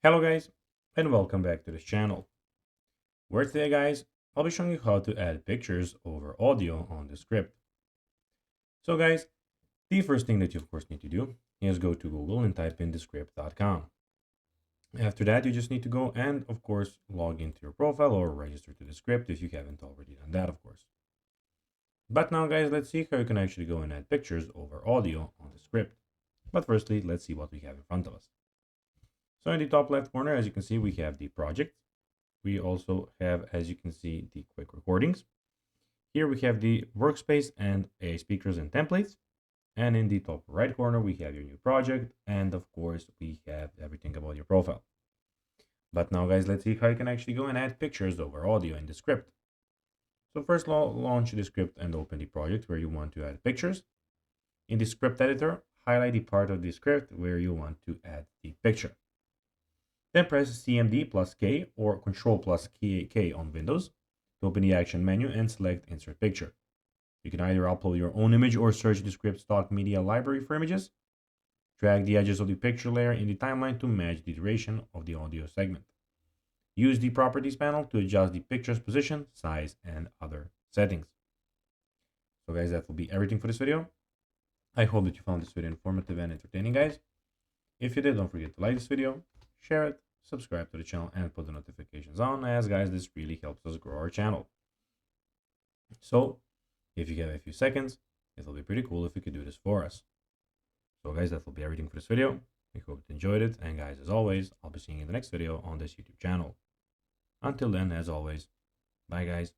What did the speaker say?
Hello guys, and welcome back to this channel, where today guys, I'll be showing you how to add pictures over audio on Descript. So guys, the first thing that you of course need to do is go to Google and type in descript.com. After that, you just need to go and of course log into your profile or register to Descript if you haven't already done that of course. But now guys, let's see how you can actually go and add pictures over audio on Descript. But firstly, let's see what we have in front of us. So in the top left corner, as you can see, we have the project. We also have, as you can see, the quick recordings. Here we have the workspace and a speakers and templates. And in the top right corner, we have your new project. And of course, we have everything about your profile. But now guys, let's see how you can actually go and add pictures over audio in Descript. So first launch the script and open the project where you want to add pictures. In the script editor, highlight the part of the script where you want to add the picture. Then press CMD plus K or Control plus K on Windows to open the action menu and select Insert Picture. You can either upload your own image or search the Descript stock media library for images. Drag the edges of the picture layer in the timeline to match the duration of the audio segment. Use the Properties panel to adjust the picture's position, size, and other settings. So guys, that will be everything for this video. I hope that you found this video informative and entertaining, guys. If you did, don't forget to like this video, share it, subscribe to the channel, and put the notifications on, as guys, this really helps us grow our channel. So if you have a few seconds, it'll be pretty cool if you could do this for us. So guys, that will be everything for this video. I hope you enjoyed it, and guys, as always, I'll be seeing you in the next video on this YouTube channel. Until then, as always, bye guys.